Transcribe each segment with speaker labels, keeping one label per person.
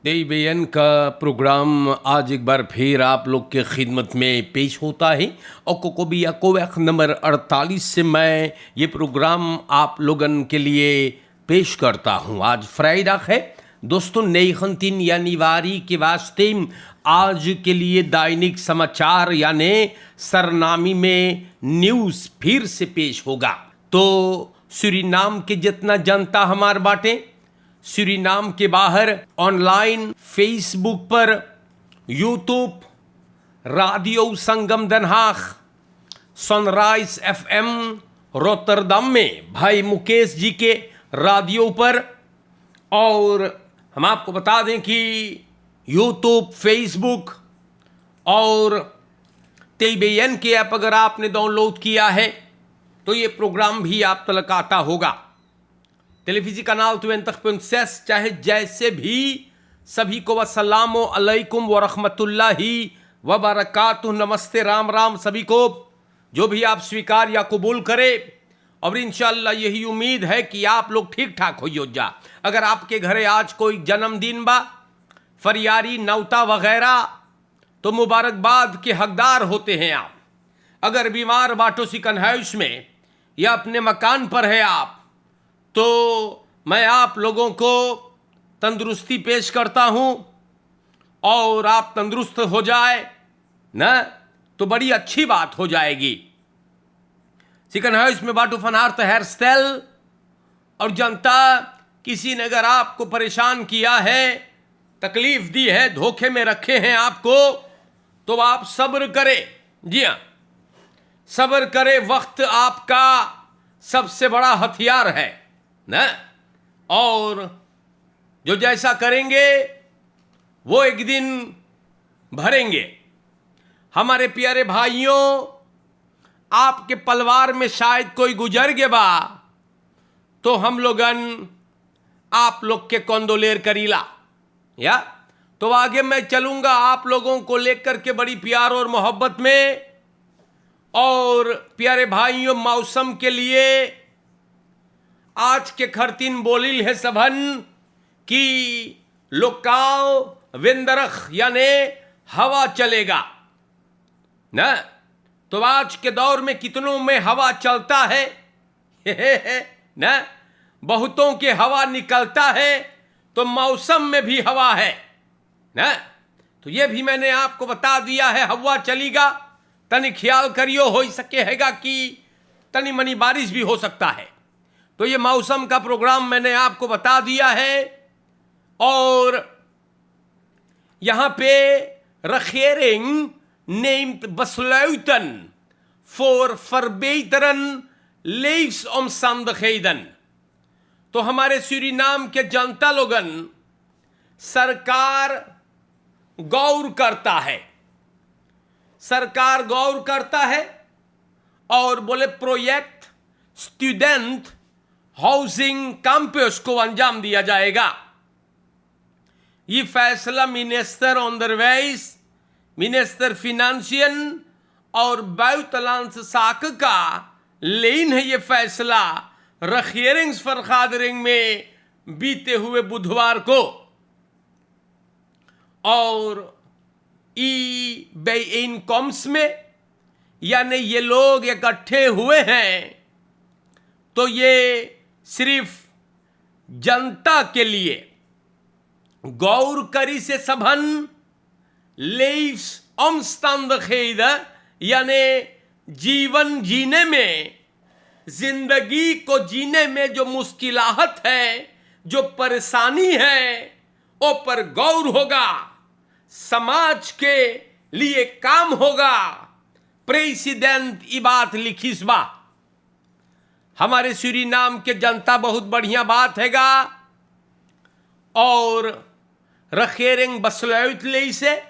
Speaker 1: Television का programme आज एक बार फिर आप लोग के खिदमत में पेश होता है और कोकोबिया कोवैक नंबर 48 से मैं ये प्रोग्राम आप लोगन के लिए पेश करता हूँ। आज फ्राइडे है दोस्तों, नई खंतीन यानी वारी के वास्ते आज के लिए दैनिक समाचार यानी सरनामी में न्यूज़ फिर से पेश होगा। तो सूरीनाम के जितना जनता हमार बाटे, सूरीनाम के बाहर ऑनलाइन फेसबुक पर, यूट्यूब, रेडियो संगम Den Haag, sunrise FM Rotterdam में भाई मुकेश जी के रेडियो पर, और हम आपको बता दें कि यूट्यूब, फेसबुक और टेलीविजन के ऐप अगर आपने डाउनलोड किया है तो ये प्रोग्राम भी आप तक आता होगा। टेलीविजन कनाल 20.6 चाहे जैसे भी, सभी को अस्सलामु अलैकुम व रहमतुल्लाहि व बरकातुहू, नमस्ते, राम राम सभी को, जो भी आप स्वीकार या कबूल करें। और इंशाअल्लाह यही उम्मीद है कि आप लोग ठीक ठाक हो जा। अगर आपके घरे आज कोई जन्मदिन बा, फरियारी, नौता वगैरह, तो मुबारकबाद के हकदार होते हैं आप। अगर बीमार बाटो सिकन हाउस में या अपने मकान पर है आप, तो मैं आप लोगों को तंदुरुस्ती पेश करता हूं, और आप तंदुरुस्त हो जाए ना तो बड़ी अच्छी बात हो जाएगी। चिकन हाउस में बाटू फनहार हेयर स्टाइल, और जनता किसी ने अगर आपको परेशान किया है, तकलीफ दी है, धोखे में रखे हैं आपको, तो आप सब्र करें। जी हाँ, सब्र करें, वक्त आपका सबसे बड़ा हथियार है ना। और जो जैसा करेंगे वो एक दिन भरेंगे। हमारे प्यारे भाइयों, आपके परिवार में शायद कोई गुजर गया बा, तो हम लोगन आप लोग के कंदोलेर करीला, या तो आगे मैं चलूंगा आप लोगों को लेकर के बड़ी प्यार और मोहब्बत में। और प्यारे भाइयों, मौसम के लिए आज के खरतीन बोलिल है सबन कि लोकाव विंदरख यानी हवा चलेगा ना। तो आज के दौर में कितनों में हवा चलता है ना, बहुतों के हवा निकलता है, तो मौसम में भी हवा है ना। तो ये भी मैंने आपको बता दिया है, हवा चलेगा, तनी ख्याल करियो, हो सके हैगा कि तनी मनी बारिश भी हो सकता है। तो ये मौसम का प्रोग्राम मैंने आपको बता दिया है। और यहां पे regering neemt besluiten voor verbeteren leefomstandigheden। तो हमारे सूरीनाम के जनता लोगन, सरकार गौर करता है, सरकार गौर करता है और बोले प्रोजेक्ट स्टूडेंट हाउसिंग कैंपस को अंजाम दिया जाएगा। ये फैसला मिनिस्टर ऑनदरवाइज, मिनिस्टर फिनेंशियल और buitenlandse साख का लेन है। ये फैसला regeringsvergadering में बीते हुए बुधवार को, और ई bijeenkomst में यानी ये लोग इकट्ठे हुए हैं, तो ये सिर्फ जनता के लिए गौर करी से सबन leefomstandigheden यानी जीवन जीने में, जिंदगी को जीने में जो मुश्किलात है, जो परेशानी है, ओ पर गौर होगा, समाज के लिए काम होगा। प्रेसिडेंट ई बात लिखिस बा। हमारे सूरीनाम के जनता बहुत बढ़िया बात हैगा। और regering besluit ले से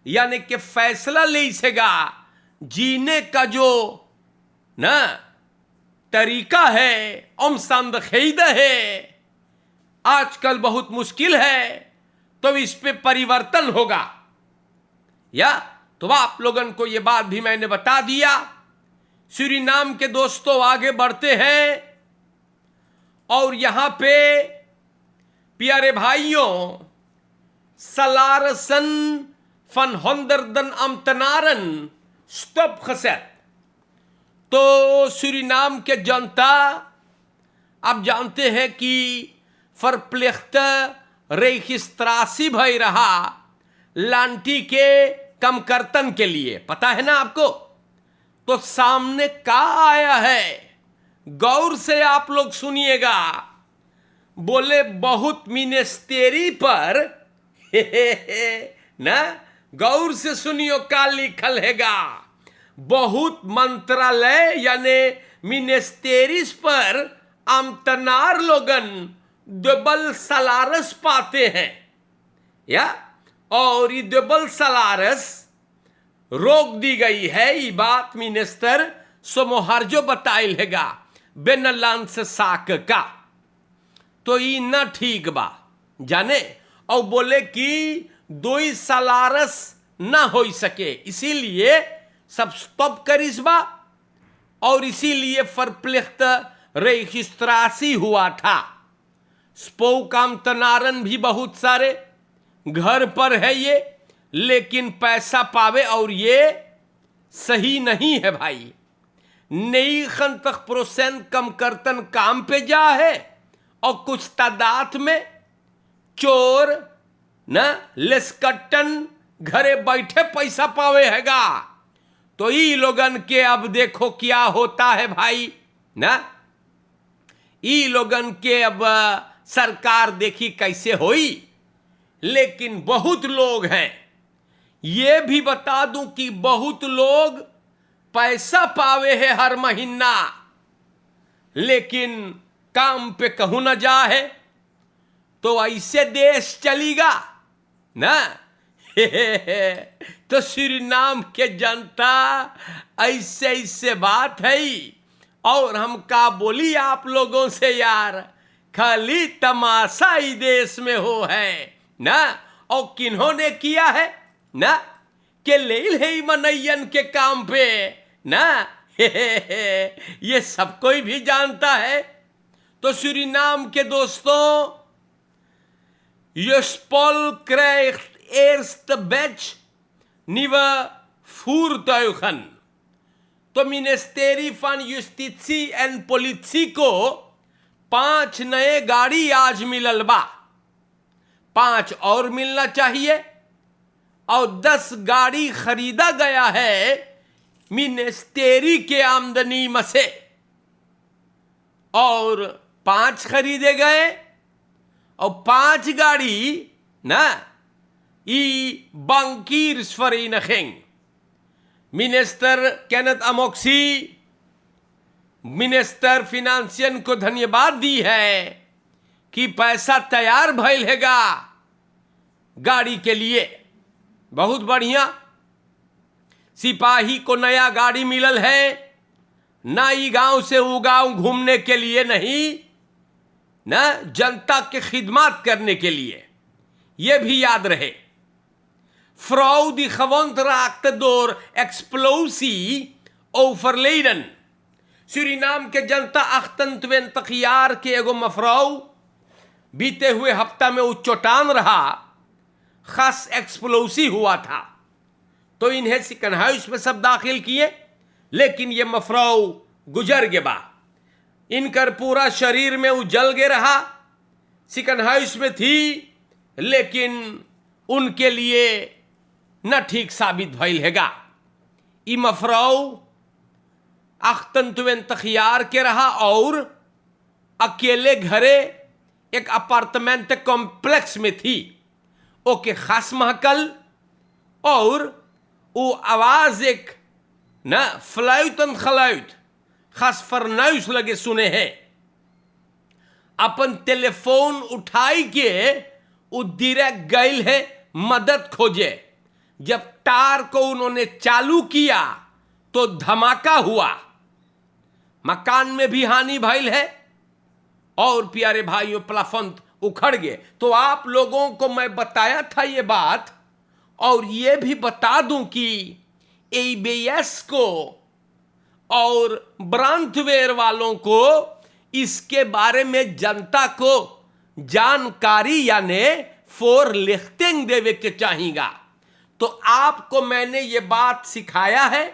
Speaker 1: यानी कि फैसला ले सेगा, जीने का जो ना तरीका है, omstandigheden है, आजकल बहुत मुश्किल है, तो इस पे परिवर्तन होगा। या तो आप लोगन को ये बात भी मैंने बता दिया। सूरीनाम के दोस्तों आगे बढ़ते हैं, और यहां पे प्यारे भाइयों, Salaresen van honderden ambtenaren stopgezet. तो सूरीनाम के जनता आप जानते हैं कि verplichte registratie भई रहा लांटी के कमकर्तन के लिए, पता है ना आपको। तो सामने क्या आया है, गौर से आप लोग सुनिएगा। बोले बहुत मिनिस्टेरी पर ना, गौर से सुनियो क्या लिखल हैगा। बहुत मंत्रालय यानी मिनिस्टेरिस पर आमतनार लोगन डबल सलारस पाते हैं, या और ये डबल सलारस रोक दी गई है। ये बात मिनिस्टर सोमोहार्जो बताइल हैगा बेनलांस साक का। तो ये न ठीक बा जाने, और बोले कि 2 सलारस ना हो सके, इसीलिए सब स्टॉप करिस बा। और इसीलिए फरप्लिख्त रेजिस्ट्रासी हुआ था। स्पोकाम तनारन भी बहुत सारे घर पर है ये, लेकिन पैसा पावे, और ये सही नहीं है भाई। नई तक % कम करतन काम पे जा है, और कुछ तादाद में चोर न लेस्कटन घरे बैठे पैसा पावे हैगा। तो ई लोगन के अब देखो क्या होता है भाई ना। ई लोगन के अब सरकार देखी कैसे होई। लेकिन बहुत लोग हैं, ये भी बता दूं कि बहुत लोग पैसा पावे है हर महीना, लेकिन काम पे कहूं न जा है। तो ऐसे देश चलेगा ना। तो सूरीनाम के जनता ऐसे ऐसे बात है। और हम का बोली आप लोगों से यार, खाली तमाशा ही देश में हो है ना। और किन्होंने किया है ना, के लेल है मनैयन के काम पे ना। ये सब कोई भी जानता है। तो सूरीनाम के दोस्तों, Jospol krijgt eerste batch nieuwe voertuigen. तो मिनिस्ट्री van जुस्टिसी एंड पुलिसी को 5 नए गाड़ी आज मिलल बा। 5 और मिलना चाहिए, और 10 गाड़ी खरीदा गया है मिनिस्ट्री के आमदनी में से, और 5 खरीदे गए, और 5 गाड़ी ना ई bankirsvereniging मिनिस्टर केनेथ अमोक्सी, मिनिस्टर फिनांसियन को धन्यवाद दी है कि पैसा तैयार भइल हैगा गाड़ी के लिए। बहुत बढ़िया। सिपाही को नया गाड़ी मिलल है, ना ई गांव से वो गांव घूमने के लिए नहीं, ना जनता के खिदमत करने के लिए। यह भी याद रहे। Vrouw die gewond raakte door explosie overleden. Suriname के जनता 28 jaar के एगो मफराउ बीते हुए हफ्ता में उच्चोटान रहा, खास एक्सप्लोसी हुआ था। तो इन्हें सिकन हाउस में सब दाखिल किए, लेकिन ये मफराउ गुजर गे बा। इनकर पूरा शरीर में उजल गे रहा, सिकन हाउस में थी, लेकिन उनके लिए न ठीक साबित भइल हैगा। ई मफराउ 28 jaar के रहा, और अकेले घरे एक अपार्टमेंट कॉम्प्लेक्स में थी। ओके खास महकल, और वो आवाज एक न फ्लाउटन खलाउट खास फरनाउस लगे सुने हैं। अपन टेलीफोन उठाई के वो डायरेक्ट गइल है मदद खोजे। जब तार को उन्होंने चालू किया तो धमाका हुआ, मकान में भी हानि भइल है, और प्यारे भाइयों प्लाफंत उखड़ गए। तो आप लोगों को मैं बताया था ये बात, और ये भी बता दूं कि एबीएस को और ब्रांथवेयर वालों को इसके बारे में जनता को जानकारी यानी फोर लिखतें देवे के चाहिएगा। तो आपको मैंने ये बात सिखाया है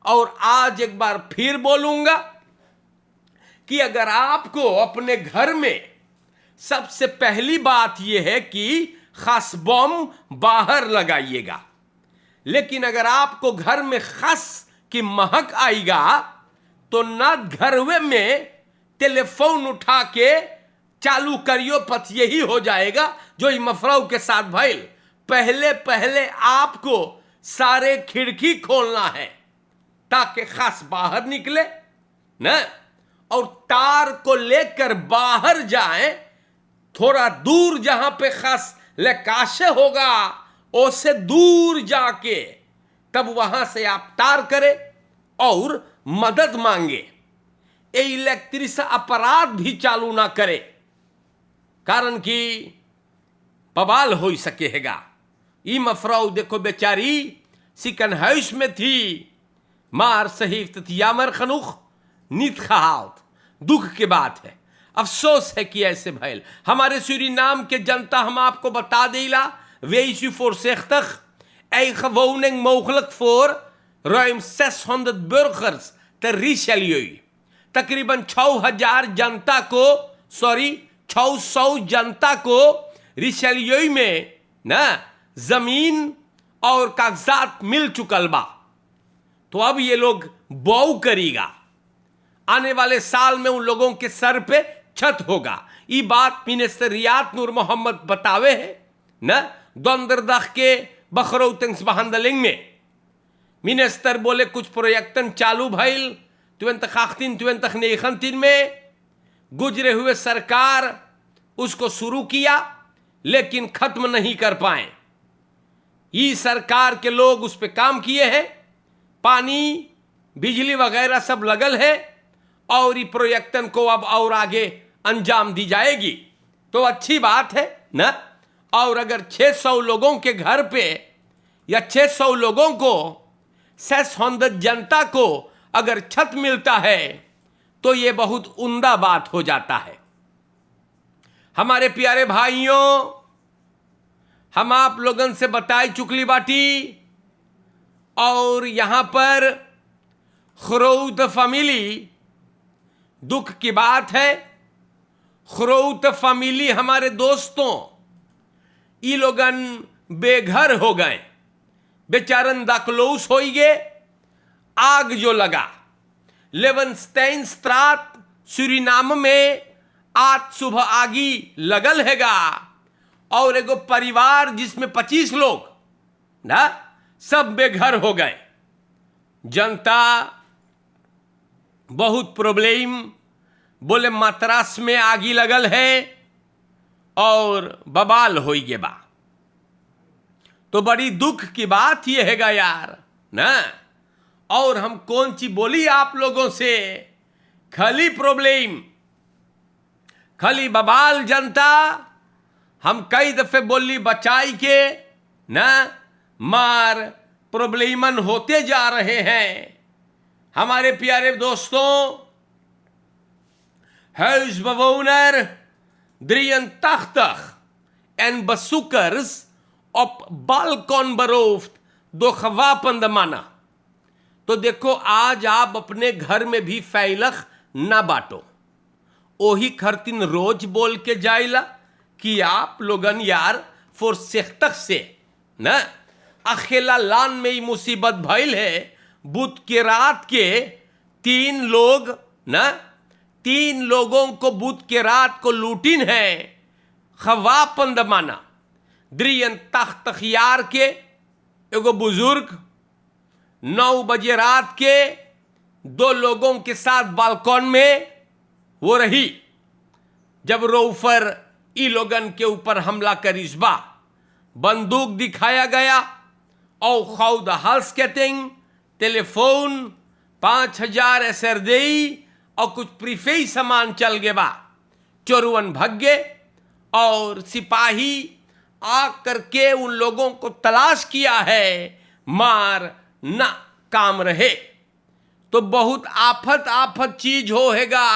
Speaker 1: और आज एक बार फिर बोलूंगा कि अगर आपको अपने घर में सबसे पहली बात यह है कि खस बम बाहर लगाइएगा, लेकिन अगर आपको घर में खस की महक आएगा तो ना घर में टेलीफोन उठा के चालू करियो पत यही हो जाएगा जो मफराव के साथ भाईल। पहले पहले आपको सारे खिड़की खोलना है ताकि खस बाहर निकले ना, और तार को लेकर बाहर जाए, थोड़ा दूर जहां पे खस लेकाशे होगा उससे दूर जाके तब वहां से आप तार करें और मदद मांगे। ये इलेक्ट्रिक अपराध भी चालू ना करे, कारण कि बवाल हो सकेगा। ई मफराव देखो बेचारी सिकन हाउस में थी, मार सहीफ यामर खनुख नीत खहावत। दुख की बात है, अफसोस है कि ऐसे भैल हमारे सूरीनाम के जनता। हम आपको बता देला वेइसु four सेख्तख eigen woning mogelijk voor ruim 600 burgers te Richelieu। तकरीबन 6000 जनता को 600 जनता को रिशेलियो में ना जमीन और कागजात मिल चुकल बा। तो अब ये लोग बौ करेगा, आने वाले साल में उन लोगों के सर पे छत होगा। ये बात मिनिस्टर रियाद नूर मोहम्मद बतावे है ना दोंदरदख के बखरौतंस बहांदलिंग में। मिनिस्टर बोले कुछ प्रोजेक्टन चालू भइल 2018-2019 में गुजरे हुए सरकार उसको शुरू किया लेकिन खत्म नहीं कर पाए। ये सरकार के लोग उस पर काम किए हैं, पानी बिजली वगैरह सब लगल है और ये प्रोजेक्टन को अब और आगे अंजाम दी जाएगी। तो अच्छी बात है ना। और अगर 600 लोगों के घर पे या 600 लोगों को 600 जनता को अगर छत मिलता है तो ये बहुत उम्दा बात हो जाता है। हमारे प्यारे भाइयों, हम आप लोगों से बताई चुकली बाटी और यहां पर खरौत फैमिली दुख की बात है। खरौत फैमिली हमारे दोस्तों ई लोगन बेघर हो गए, बेचारन दाखलौस हो गए। आग जो लगा लेवनस्टाइन स्ट्रात सूरीनाम में आज सुबह आगी लगल हैगा और एगो परिवार जिसमें 25 लोग ना सब बेघर हो गए। जनता बहुत प्रॉब्लम, बोले मद्रास में आगी लगल है और बवाल हो गए बा। तो बड़ी दुख की बात यह हैगा यार ना। और हम कौन सी बोली आप लोगों से, खाली प्रॉब्लम खाली बवाल। जनता हम कई दफे बोली बचाई के ना, मार प्रॉब्लमन होते जा रहे हैं। हमारे प्यारे दोस्तों, huisbewoner 83 en bezoekers op balkon beroofd door gewapende mannen। तो देखो आज आप अपने घर में भी फैलख ना बांटो। ओही खरतिन रोज बोल के जाइला कि आप लोगन यार फोरसेख्तक से ना अकेला लान में ही मुसीबत भइल है। बुध के रात के 3 लोग ना 3 लोगों को बुध के रात को लूटिन है खवापंद माना। द्रियन तख्तियार के एगो बुजुर्ग 9 बजे रात के 2 लोगों के साथ बालकॉन में वो रही जब रोफर ई लोगन के ऊपर हमला करिश्बा। बंदूक दिखाया गया और खौद हाल्सकेटिंग टेलीफोन 5000 एसरदेई और कुछ प्रीफेई सामान चल गए बा। चोरुवन भाग गए और सिपाही आ करके उन लोगों को तलाश किया है, मार ना काम रहे। तो बहुत आफत चीज होएगा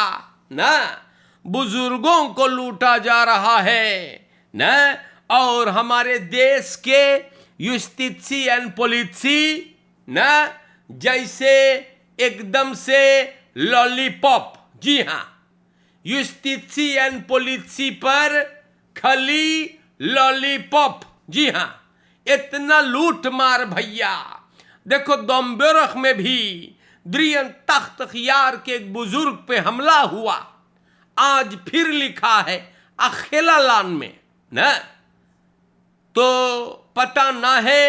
Speaker 1: ना। बुजुर्गों को लूटा जा रहा है ना और हमारे देश के युस्टिसी एंड पोलिसी ना जैसे एकदम से लॉलीपॉप, जी हाँ, युस्टिसी एंड पोलिसी पर खाली लॉलीपॉप, जी हाँ, इतना लूट मार भैया। देखो दोम्बेरख में भी द्रियन तख्त खियार के एक बुजुर्ग पे हमला हुआ, आज फिर लिखा है अखेला लान में ना, तो पता ना है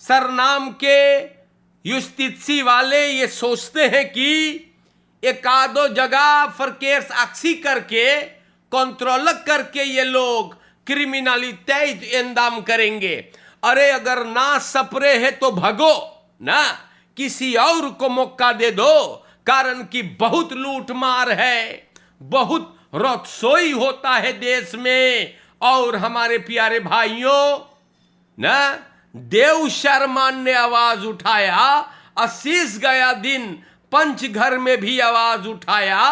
Speaker 1: सरनाम के युस्टिसी वाले ये सोचते हैं कि एक आधो जगह फरकेस अक्सी करके कंट्रोल करके ये लोग क्रिमिनलिटी इंदाम करेंगे। अरे अगर ना सपरे है तो भगो ना, किसी और को मौका दे दो, कारण कि बहुत लूट मार है, बहुत रसोई होता है देश में। और हमारे प्यारे भाइयों ना, देव शर्मान ने आवाज उठाया, आशीष गया दिन पंचघर में भी आवाज उठाया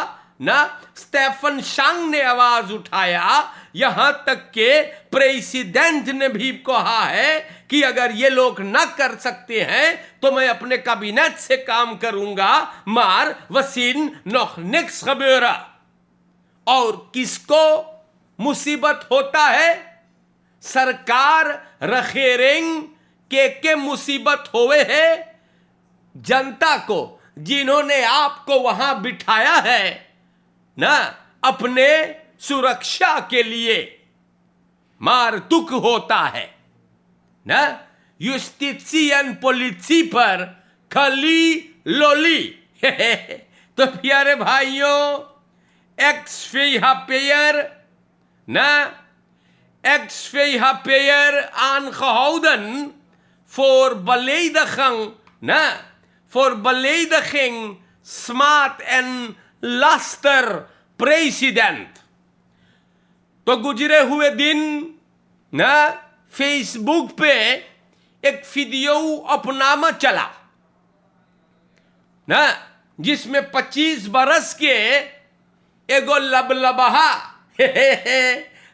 Speaker 1: ना, स्टेफन शांग ने आवाज उठाया, यहां तक के प्रेसिडेंट ने भी कहा है कि अगर ये लोग ना कर सकते हैं तो मैं अपने कैबिनेट से काम करूंगा। मार वसीन नोख निक्स खबेरा। और किसको मुसीबत होता है? सरकार रखेरेंग के मुसीबत होवे है जनता को, जिन्होंने आपको वहां बिठाया है ना अपने सुरक्षा के लिए। मार दुख होता है ना युस्टिसी एंड पोलिसी पर खली लोली। तो प्यारे भाइयों, एक्स पेयर ना x pair aangehouden voor belediging na voor belediging, smaad en laster president। तो गुजरे हुए दिन ना फेसबुक पे एक वीडियो अपनामा चला ना, जिसमें 25 बरस के एगो लबलबहा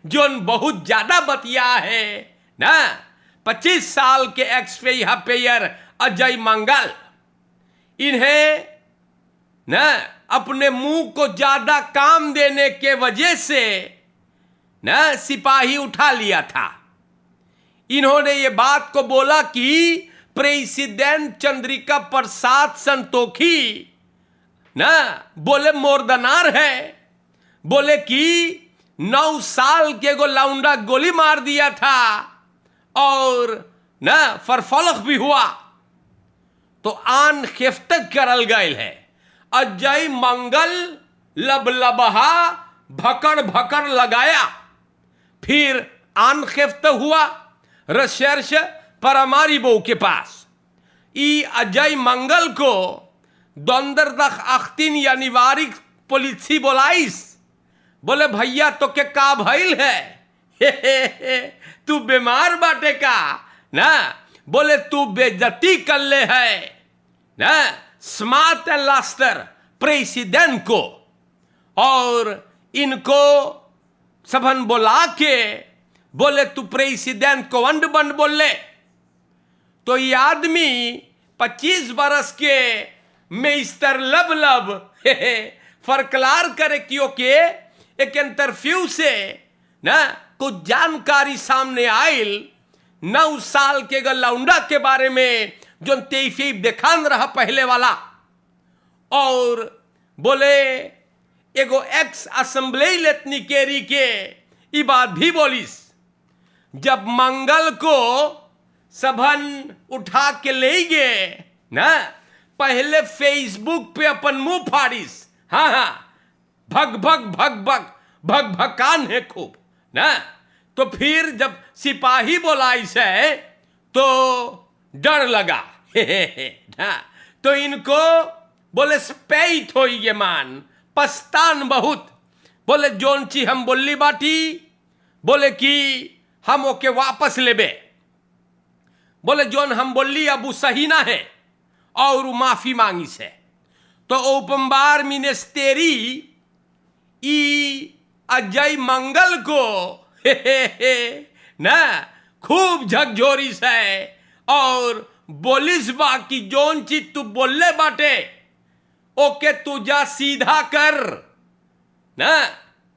Speaker 1: जोन बहुत ज्यादा बतिया है ना, 25 साल के एक्स पेयर अजय मंगल, इन्हें ना अपने मुंह को ज्यादा काम देने के वजह से ना सिपाही उठा लिया था। इन्होंने ये बात को बोला कि प्रेसिडेंट चंद्रिका प्रसाद संतोखी ना बोले मोरदनार है, बोले कि 9 साल के गो लाउंडा गोली मार दिया था और ना फरफलक भी हुआ। तो आन खेफ्तक करल गए है। अजय मंगल लबलबहा भकड़ भकड़ लगाया, फिर आन खेफ्त हुआ रिसर्च परमारिबो के पास। ई अजय मंगल को दोंदरदख अख्तिन यानी वारिक पुलिसी बोलाइस, बोले भैया तो के का भइल है? तू बीमार बाटे का ना, बोले तू बेइज्जती कर ले है ना स्मार्ट एंड लास्टर प्रेसिडेंट को। और इनको सबन बोला के बोले तू प्रेसिडेंट को वंड बंड बोले। तो ये आदमी 25 बरस के मिस्टर लब फरकलार करे क्योंकि एक इंटरव्यू से ना कुछ जानकारी सामने आयल 9 साल के गलाउंडा के बारे में जो तेफीब देखान रहा पहले वाला। और बोले एगो एक्स असेंबली लेतनी केरी के ये बात भी बोलिस, जब मंगल को सबन उठा के ले गए ना, पहले फेसबुक पे अपन मुंह फाड़िस, हाँ हाँ भग भग भग भग भग भकान है खूब ना। तो फिर जब सिपाही बोलाई से तो डर लगा ना, तो इनको बोले स्पैत हो ये मान पस्तान बहुत। बोले जोन ची हम बोली बाटी, बोले कि हम ओके वापस लेबे, बोले जोन हम बोली अब वो सही ना है और वो माफी मांगी से। तो ओपम्बार मिनिस्टेरी ई अजय मंगल को ना खूब झकझोरी से और बोलिस बा की जोन चीज तू बोलले बाटे ओके तू जा सीधा कर ना,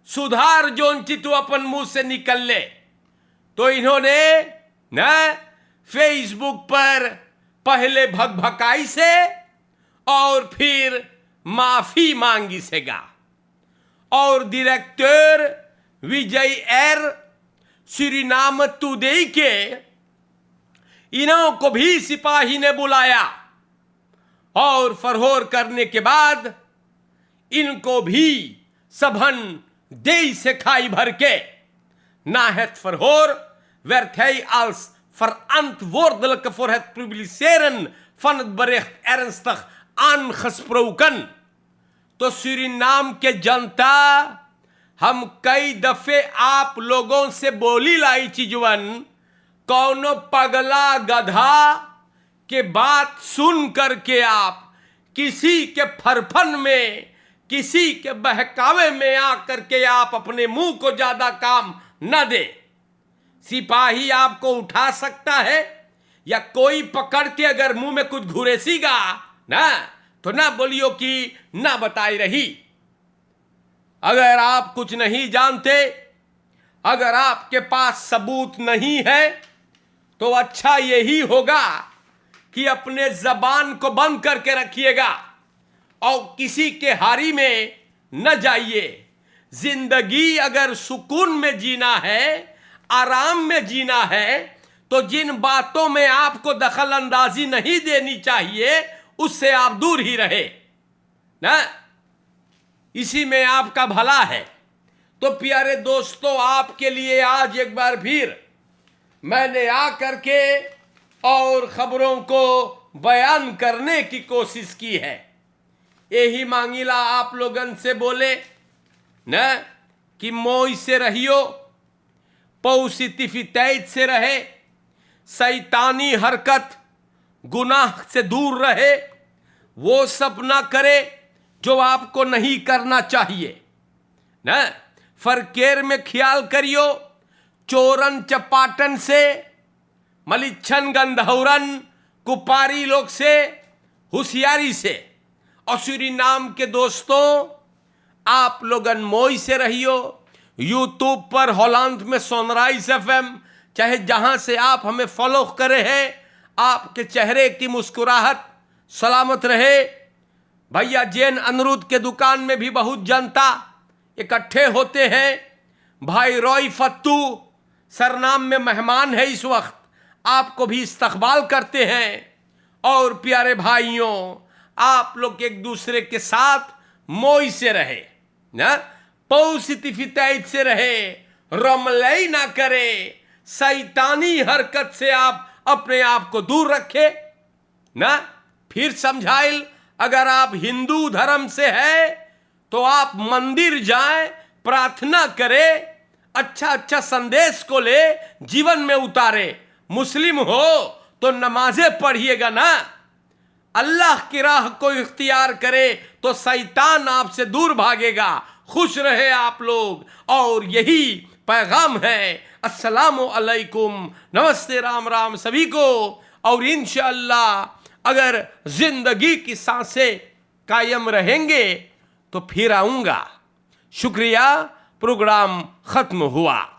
Speaker 1: सुधार जोन चीज तू अपन मुंह से निकल ले। तो इन्होंने ना फेसबुक पर पहले भकभकाई से और फिर माफी मांगी सेगा और डायरेक्टर विजय एर सुरीनाम टुडे के इन्हों को भी सिपाही ने बुलाया और फरहोर करने के बाद इनको भी सबन दे से खाई भर के ना है फरहोर werd hij als verantwoordelijke voor het publiceren van het bericht ernstig aangesproken। तो सूरीनाम के जनता हम कई दफे आप लोगों से बोली लाई चीजवन कौनो पगला गधा के बात सुन करके आप किसी के फरफन में किसी के बहकावे में आकर के आप अपने मुंह को ज्यादा काम न दे। सिपाही आपको उठा सकता है या कोई पकड़ के अगर मुंह में कुछ घुरेसीगा ना तो ना बोलियो कि ना बताई रही। अगर आप कुछ नहीं जानते, अगर आपके पास सबूत नहीं है तो अच्छा यही होगा कि अपने जबान को बंद करके रखिएगा और किसी के हारी में न जाइए। जिंदगी अगर सुकून में जीना है, आराम में जीना है, तो जिन बातों में आपको दखल अंदाजी नहीं देनी चाहिए उससे आप दूर ही रहे ना, इसी में आपका भला है। तो प्यारे दोस्तों, आपके लिए आज एक बार फिर मैंने आकर के और खबरों को बयान करने की कोशिश की है। यही मांगीला आप लोगन से बोले न कि मोई से रहियो, पॉजिटिविटी से रहे, शैतानी हरकत गुनाह से दूर रहे, वो सब ना करे जो आपको नहीं करना चाहिए न। फरकेर में ख्याल करियो, चोरन चपाटन से, मलिच्छन गंधौरन कुपारी लोग से होशियारी से। और सूरीनाम के दोस्तों, आप लोगन मोई से रहियो। यूट्यूब पर हॉलैंड में सनराइज एफएम, चाहे जहां से आप हमें फॉलो करे हैं, आपके चेहरे की मुस्कुराहट सलामत रहे। भैया जैन अनिरुद्ध के दुकान में भी बहुत जनता इकट्ठे होते हैं। भाई रॉय फत्तू सरनाम में मेहमान है इस वक्त, आपको भी इस्तकबाल करते हैं। और प्यारे भाइयों, आप लोग एक दूसरे के साथ मोई से रहे ना, पॉजिटिविटी से रहे, रमलई ना करे, शैतानी हरकत से आप अपने आप को दूर रखे ना। फिर समझाइल, अगर आप हिंदू धर्म से है तो आप मंदिर जाएं, प्रार्थना करें, अच्छा अच्छा संदेश को ले जीवन में उतारे। मुस्लिम हो तो नमाजें पढ़िएगा ना। अल्लाह की राह को इख्तियार करे तो शैतान आपसे दूर भागेगा। खुश रहे आप लोग, और यही पैगाम है। अस्सलामु अलैकुम, नमस्ते, राम राम सभी को। और इंशाअल्लाह अगर जिंदगी की सांसें कायम रहेंगे तो फिर आऊंगा। शुक्रिया, प्रोग्राम खत्म हुआ।